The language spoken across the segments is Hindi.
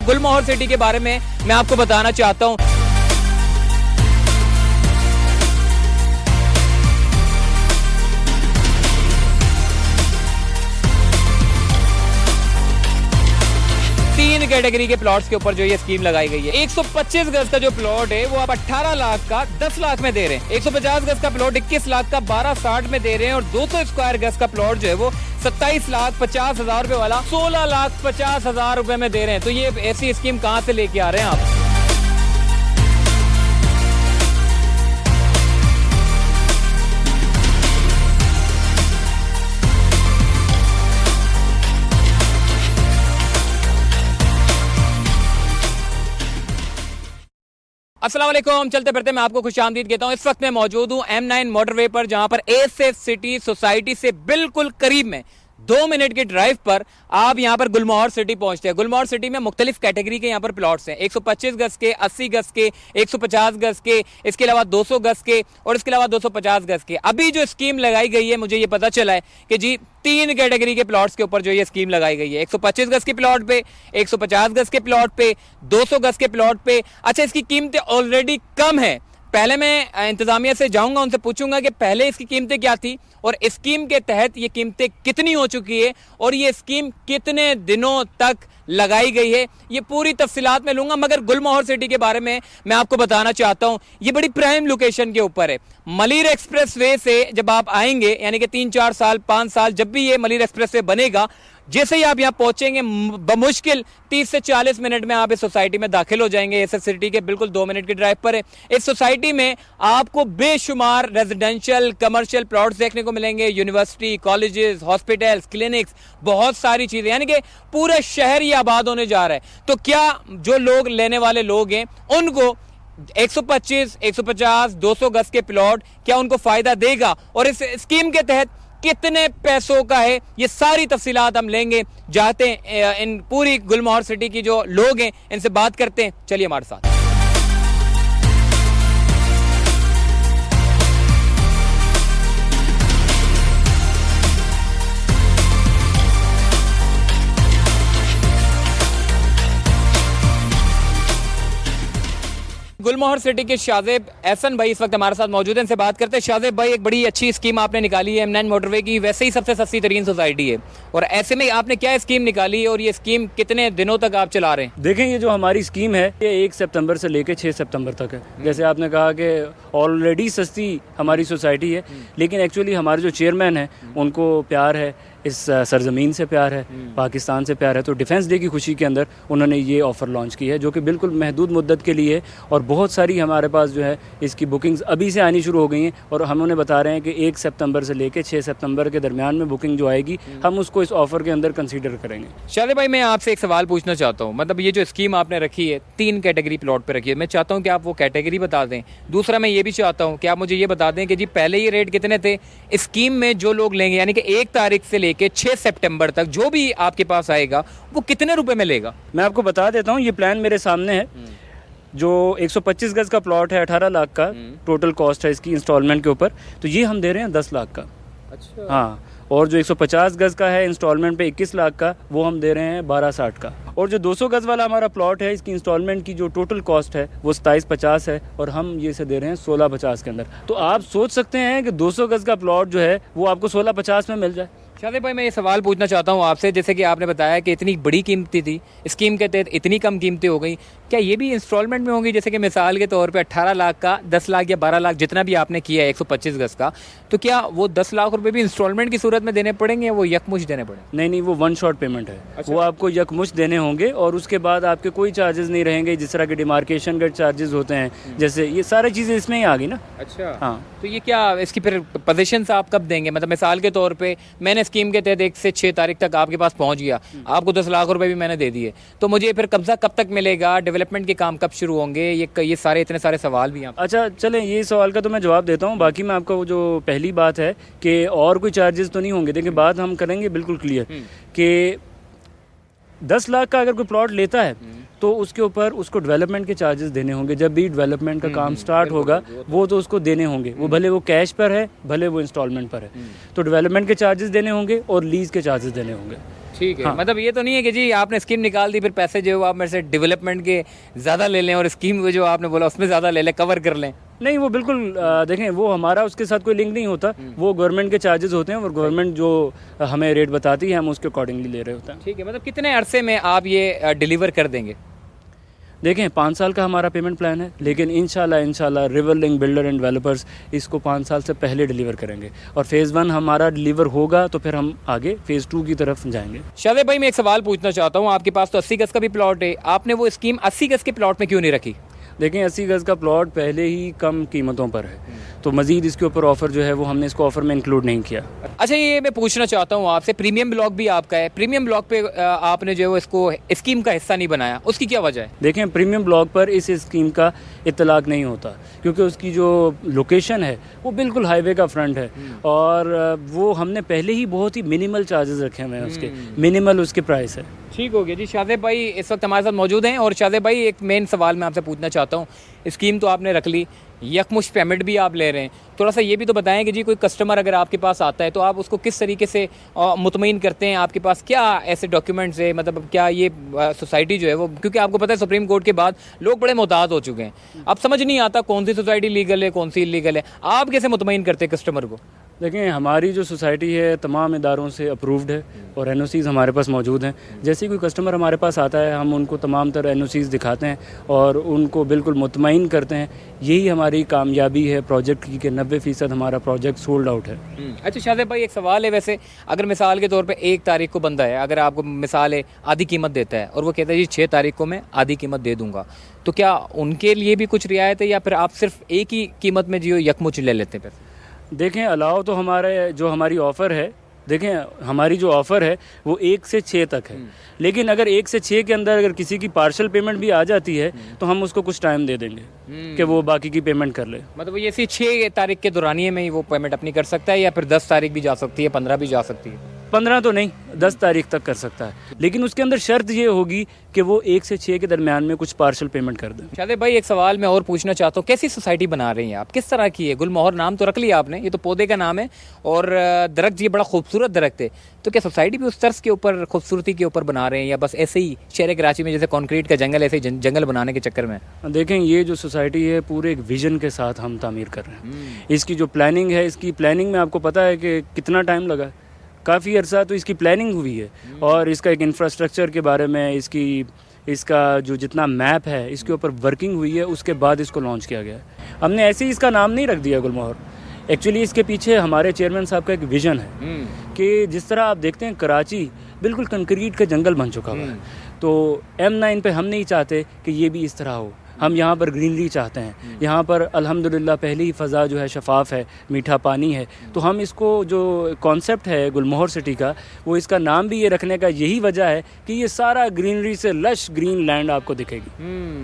गुलमोहर सिटी के बारे में मैं आपको बताना चाहता हूँ। तीन कैटेगरी के प्लॉट्स के ऊपर जो ये स्कीम लगाई गई है। 125 गज का जो प्लॉट है वो आप 18 लाख का 10 लाख में दे रहे हैं। 150 गज का प्लॉट 21 लाख का 1260 में दे रहे हैं और 200 स्क्वायर गज का प्लॉट जो है वो 27,50,000 रुपए वाला 16,50,000 रुपए में दे रहे हैं। तो ये ऐसी स्कीम कहाँ से लेके आ रहे हैं आप? अस्सलाम वालेकुम, चलते फिरते मैं आपको खुशामदीद कहता हूँ। इस वक्त मैं मौजूद हूँ M9 मोटरवे पर, जहां पर एसएफ सिटी सोसाइटी से बिल्कुल करीब में 2 मिनट की ड्राइव पर आप यहां पर गुलमोहर सिटी पहुंचते हैं। गुलमोहर सिटी में मुख्तलिफ कैटेगरी के यहां पर प्लॉट्स हैं। 125 गज के, 80 गज के, 150 गज के, इसके अलावा 200 गज के और इसके अलावा 250 गज के। अभी जो स्कीम लगाई गई है, मुझे ये पता चला है कि जी 3 कैटेगरी के प्लॉट्स के ऊपर जो ये स्कीम लगाई गई है। 125 गज के प्लॉट पे, 150 गज के प्लॉट पे, 200 गज के प्लॉट पे। अच्छा, इसकी कीमतें ऑलरेडी कम है। पहले मैं इंतजामिया से जाऊंगा, उनसे पूछूंगा कि पहले इसकी कीमतें क्या थी और स्कीम के तहत ये कीमतें कितनी हो चुकी है और ये स्कीम कितने दिनों तक लगाई गई है। ये पूरी तफसीलात में लूंगा, मगर गुलमोहर सिटी के बारे में मैं आपको बताना चाहता हूं। ये बड़ी प्राइम लोकेशन के ऊपर है। मलिर एक्सप्रेस वे से जब आप आएंगे, यानी कि 3-4 साल 5 साल जब भी ये मलिर एक्सप्रेस वे बनेगा, जैसे ही आप यहाँ पहुंचेंगे बमुश्किल 30 से 40 मिनट में आप इस सोसाइटी में दाखिल हो जाएंगे। एसएफ सिटी के बिल्कुल 2 मिनट की ड्राइव पर है। इस सोसाइटी में आपको बेशुमार रेजिडेंशियल कमर्शियल प्लॉट्स देखने को मिलेंगे। यूनिवर्सिटी, कॉलेजेस, हॉस्पिटल्स, क्लिनिक्स, बहुत सारी चीजें, यानी कि पूरा शहर ही आबाद होने जा रहा है। तो क्या जो लोग लेने वाले लोग हैं उनको 125, 150, 200 गज के प्लॉट क्या उनको फायदा देगा और इस स्कीम के तहत कितने पैसों का है, ये सारी तफसीलात हम लेंगे। जाते हैं इन पूरी गुलमोहर सिटी की जो लोग हैं इनसे बात करते हैं। चलिए हमारे साथ। गुलमोहर सिटी के शाहजेब एहसन भाई इस वक्त हमारे साथ मौजूद हैं, इनसे बात करते हैं। शाहजेब भाई, एक बड़ी अच्छी स्कीम आपने निकाली है M9 मोटरवे की, वैसे ही सबसे सस्ती तरीन सोसाइटी है, और ऐसे में आपने क्या स्कीम निकाली है और ये स्कीम कितने दिनों तक आप चला रहे हैं? देखें, ये जो हमारी स्कीम है ये 1 सितंबर से लेकर 6 सितंबर तक है। जैसे आपने कहा कि ऑलरेडी सस्ती हमारी सोसाइटी है, लेकिन एक्चुअली हमारे जो चेयरमैन हैं उनको प्यार है, इस सरजमीन से प्यार है, पाकिस्तान से प्यार है। तो डिफेंस डे की खुशी के अंदर उन्होंने ये ऑफ़र लॉन्च की है, जो कि बिल्कुल महदूद मुद्दत के लिए, और बहुत सारी हमारे पास जो है इसकी बुकिंग्स अभी से आनी शुरू हो गई हैं। और हम उन्हें बता रहे हैं कि 1 सितंबर से लेकर 6 सितंबर के दरमियान में बुकिंग जो आएगी, हम उसको इस ऑफ़र के अंदर कंसीडर करेंगे। शाहजेब भाई, मैं आपसे एक सवाल पूछना चाहता हूँ। मतलब ये जो स्कीम आपने रखी है, 3 कैटेगरी प्लॉट पे रखी है, मैं चाहता हूँ कि आप वो कैटेगरी बता दें। दूसरा, मैं ये भी चाहता हूँ कि आप मुझे ये बता दें कि जी पहले ये रेट कितने थे, स्कीम में जो लोग लेंगे, यानी कि 1 तारीख से लेकर 6 सितंबर तक जो भी आपके पास आएगा वो कितने रुपए में लेगा? मैं आपको बता देता हूँ, ये प्लान मेरे सामने है। जो 125 गज का प्लॉट है 18 लाख का टोटल कॉस्ट है इसकी इंस्टॉलमेंट के ऊपर, तो ये हम दे रहे हैं 10 लाख का। अच्छा। हाँ, और जो 150 गज का है इंस्टॉलमेंट पे 21 लाख का, वो हम दे रहे हैं 1260 का। और जो 200 गज वाला हमारा प्लॉट है, इसकी इंस्टॉलमेंट की जो टोटल कॉस्ट है वो 2750 है, और हम ये से दे रहे हैं 1650 के अंदर। तो आप सोच सकते हैं कि 200 गज का प्लॉट जो है वो आपको 1650 में मिल जाए। शाहजेब भाई, मैं ये सवाल पूछना चाहता हूँ आपसे, जैसे कि आपने बताया कि इतनी बड़ी कीमती थी, स्कीम के तहत इतनी कम कीमतें हो गई, क्या ये भी इंस्टॉलमेंट में होंगी? जैसे कि मिसाल के तौर पे 18 लाख का 10 लाख या 12 लाख जितना भी आपने किया है 125 गज का, तो क्या वो 10 लाख रुपए भी इंस्टॉलमेंट की सूरत में देने पड़ेंगे या वो यकमुश्त देने पड़ेंगे? नहीं, वो 1 शॉट पेमेंट है। अच्छा। वो आपको यकमुश्त देने होंगे और उसके बाद आपके कोई चार्जेस नहीं रहेंगे, जिस तरह के डिमार्केशन के चार्जेस होते हैं, जैसे ये सारी चीज़ें इसमें ही आ गई ना। अच्छा। हाँ, तो ये क्या इसकी फिर पोजीशन आप कब देंगे? मतलब मिसाल के तौर पे मैंने स्कीम के तहत 1 से 6 तारीख तक आपके पास पहुंच गया, आपको 10 लाख रुपए भी मैंने दे दिए, तो मुझे फिर कब्जा कब तक मिलेगा? डेवलपमेंट के काम कब शुरू होंगे? ये सारे इतने सारे सवाल भी हैं। अच्छा, चलें, ये सवाल का तो मैं जवाब देता हूँ। बाकी मैं आपको वो जो पहली बात है कि और कोई चार्जेस तो नहीं होंगे, देखिए बात हम करेंगे बिल्कुल क्लियर कि 10 लाख का अगर कोई प्लॉट लेता है तो उसके ऊपर उसको डेवलपमेंट के चार्जेस देने होंगे। जब भी डेवलपमेंट का काम स्टार्ट होगा वो तो उसको देने होंगे, वो भले वो कैश पर है, भले वो इंस्टॉलमेंट पर है, तो डेवलपमेंट के चार्जेस देने होंगे और लीज के चार्जेस देने होंगे। ठीक है। हाँ। मतलब ये तो नहीं है कि जी आपने स्कीम निकाल दी फिर पैसे जो है वो आप मेरे से डेवलपमेंट के ज़्यादा ले लें और स्कीम जो आपने बोला उसमें ज़्यादा ले लें, कवर कर लें। नहीं, वो बिल्कुल देखें, वो हमारा उसके साथ कोई लिंक नहीं होता, वो गवर्नमेंट के चार्जेस होते हैं और गवर्नमेंट जो हमें रेट बताती है हम उसके अकॉर्डिंगली ले रहे होते हैं। ठीक है। मतलब कितने अरसे में आप ये डिलीवर कर देंगे? देखें, 5 साल का हमारा पेमेंट प्लान है, लेकिन इंशाल्लाह river link builder and developers इसको 5 साल से पहले डिलीवर करेंगे और फेज़ 1 हमारा डिलीवर होगा तो फिर हम आगे फेज़ 2 की तरफ जाएंगे। शादेब भाई, मैं एक सवाल पूछना चाहता हूँ। आपके पास तो 80 गज का भी प्लॉट है, आपने वो स्कीम 80 गज के प्लॉट में क्यों नहीं रखी? देखें, 80 गज़ का प्लॉट पहले ही कम कीमतों पर है, तो मज़ीद इसके ऊपर ऑफ़र जो है वो हमने इसको ऑफ़र में इंक्लूड नहीं किया। अच्छा, ये मैं पूछना चाहता हूँ आपसे, प्रीमियम ब्लॉक भी आपका है, प्रीमियम ब्लॉक पे आपने जो है वो इसको स्कीम का हिस्सा नहीं बनाया, उसकी क्या वजह है? देखें, प्रीमियम ब्लॉक पर इस स्कीम का इतलाक नहीं होता क्योंकि उसकी जो लोकेशन है वो बिल्कुल हाईवे का फ्रंट है और वो हमने पहले ही बहुत ही मिनिमल चार्जेस रखे हुए हैं, उसके मिनिमल उसके प्राइस है। ठीक हो गया जी। शादेब भाई इस वक्त हमारे साथ मौजूद हैं और शादेब भाई एक मेन सवाल मैं आपसे पूछना चाहता हूँ, स्कीम तो आपने रख ली, यकमुश्त पेमेंट भी आप ले रहे हैं, थोड़ा सा ये भी तो बताएं कि जी कोई कस्टमर अगर आपके पास आता है तो आप उसको किस तरीके से मुतमईन करते हैं, आपके पास क्या ऐसे डॉक्यूमेंट्स है, मतलब क्या ये सोसाइटी जो है वो, क्योंकि आपको पता है सुप्रीम कोर्ट के बाद लोग बड़े मोहतात हो चुके हैं, अब समझ नहीं आता कौन सी सोसाइटी लीगल है कौन सी इलीगल है, आप कैसे मुतमईन करते हैं कस्टमर को? देखें, हमारी जो सोसाइटी है तमाम इदारों से अप्रूव्ड है और NOCs हमारे पास मौजूद हैं। जैसे ही कोई कस्टमर हमारे पास आता है हम उनको तमाम तरह NOCs दिखाते हैं और उनको बिल्कुल मुतमईन करते हैं। यही हमारी कामयाबी है प्रोजेक्ट की कि 90% हमारा प्रोजेक्ट सोल्ड आउट है। अच्छा शादेब भाई, एक सवाल है वैसे, अगर मिसाल के तौर पे 1 तारीख को बंदा है, अगर आपको मिसाल है आधी कीमत देता है और वो कहता है जी 6 तारीख को मैं आधी कीमत दे दूंगा, तो क्या उनके लिए भी कुछ रियायत है या फिर आप सिर्फ एक ही कीमत में जो यकमुश्त ले लेते हैं पैसे? देखें, अलाउ तो हमारी ऑफ़र है, देखें हमारी जो ऑफ़र है वो 1 से 6 तक है, लेकिन अगर 1 से 6 के अंदर अगर किसी की पार्शल पेमेंट भी आ जाती है तो हम उसको कुछ टाइम दे देंगे कि वो बाकी की पेमेंट कर ले। मतलब ये 6 तारीख के दौरानिए में ही वो पेमेंट अपनी कर सकता है या फिर 10 तारीख भी जा सकती है, 15 भी जा सकती है? 15 तो नहीं, 10 तारीख तक कर सकता है, लेकिन उसके अंदर शर्त ये होगी कि वो 1 से 6 के दरमियान में कुछ पार्शल पेमेंट कर दें। शादेब भाई, एक सवाल मैं और पूछना चाहता हूँ, कैसी सोसाइटी बना रही हैं आप, किस तरह की है? गुलमोहर नाम तो रख लिया आपने, ये तो पौधे का नाम है और दरख्त ये बड़ा खूबसूरत दरख्त है, तो क्या सोसाइटी भी उस तर्ज के ऊपर खूबसूरती के ऊपर बना रहे हैं या बस ऐसे ही शहर कराची में जैसे कंक्रीट का जंगल ऐसे ही जंगल बनाने के चक्कर में? देखें, ये जो सोसाइटी है पूरे एक विजन के साथ हम तामीर कर रहे हैं। इसकी जो प्लानिंग है, इसकी प्लानिंग में आपको पता है कि कितना टाइम लगा, काफ़ी अर्सा तो इसकी प्लानिंग हुई है और इसका एक इंफ्रास्ट्रक्चर के बारे में इसका जो जितना मैप है इसके ऊपर वर्किंग हुई है, उसके बाद इसको लॉन्च किया गया है। हमने ऐसे ही इसका नाम नहीं रख दिया गुलमोहर, एक्चुअली इसके पीछे हमारे चेयरमैन साहब का एक विज़न है कि जिस तरह आप देखते हैं कराची बिल्कुल कंक्रीट का जंगल बन चुका हुआ है, तो M9 पे हम नहीं चाहते कि ये भी इस तरह हो। हम यहाँ पर ग्रीनरी चाहते हैं, यहाँ पर अल्हम्दुलिल्लाह पहली ही फ़ज़ा जो है शफाफ है, मीठा पानी है, तो हम इसको जो कॉन्सेप्ट है गुलमोहर सिटी का, वो इसका नाम भी ये रखने का यही वजह है कि ये सारा ग्रीनरी से लश ग्रीन लैंड आपको दिखेगी।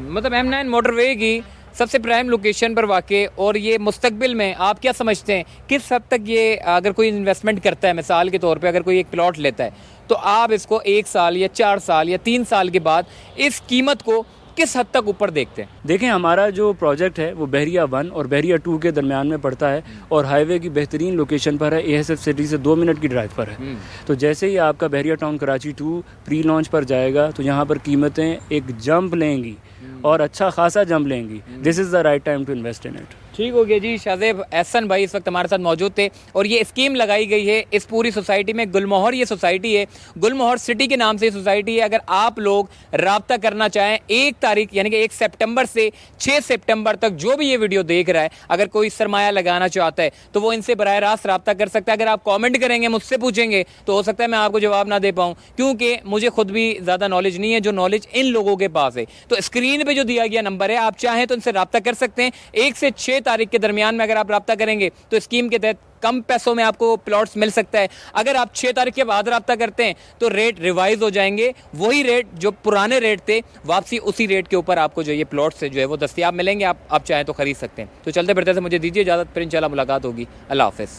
मतलब M9 मोटरवे की सबसे प्राइम लोकेशन पर वाक़ई, और ये मुस्तकबिल में आप क्या समझते हैं किस हद तक ये अगर कोई इन्वेस्टमेंट करता है, मिसाल के तौर पे अगर कोई एक प्लॉट लेता है तो आप इसको 1 साल या 4 साल या 3 साल के बाद इस कीमत को किस हद तक ऊपर देखते हैं? देखें, हमारा जो प्रोजेक्ट है वो बहरिया 1 और बहरिया 2 के दरमियान में पड़ता है और हाईवे की बेहतरीन लोकेशन पर है, ASF सिटी से 2 मिनट की ड्राइव पर है। तो जैसे ही आपका बहरिया टाउन कराची 2 प्री लॉन्च पर जाएगा तो यहाँ पर कीमतें एक जंप लेंगी और अच्छा खासा जंप लेंगी। This is the right time to invest in it. ठीक हो गया जी। शादेब एहसन भाई इस वक्त हमारे साथ मौजूद थे और ये स्कीम लगाई गई है इस पूरी सोसाइटी में। गुलमोहर ये सोसाइटी है, गुलमोहर सिटी के नाम से सोसाइटी है। अगर आप लोग राब्ता करना चाहें 1 तारीख यानी कि 1 सितंबर से 6 सितंबर तक जो भी ये वीडियो देख रहा है, अगर कोई सरमाया लगाना चाहता है तो वो इनसे बराह रास्त राब्ता कर सकता है। अगर आप कॉमेंट करेंगे, मुझसे पूछेंगे, तो हो सकता है मैं आपको जवाब ना दे पाऊँ क्योंकि मुझे खुद भी ज़्यादा नॉलेज नहीं है जो नॉलेज इन लोगों के पास है। तो स्क्रीन पर जो दिया गया नंबर है, आप चाहें तो इनसे राब्ता कर सकते हैं। 1 से 6 तारीख के दरमियान में अगर आप राब्ता करेंगे तो स्कीम के तहत कम पैसों में आपको प्लॉट्स मिल सकता है। अगर आप 6 तारीख के बाद राब्ता करते हैं तो रेट रिवाइज हो जाएंगे, वही रेट जो पुराने रेट थे वापसी उसी रेट के ऊपर आपको जो ये प्लॉट्स जो है वो दस्तयाब मिलेंगे। आप चाहें तो खरीद सकते हैं। तो चलते फिरते से मुझे दीजिए इजाज़त, फिर इंशाल्लाह मुलाकात होगी। अल्लाह हाफ़िज़।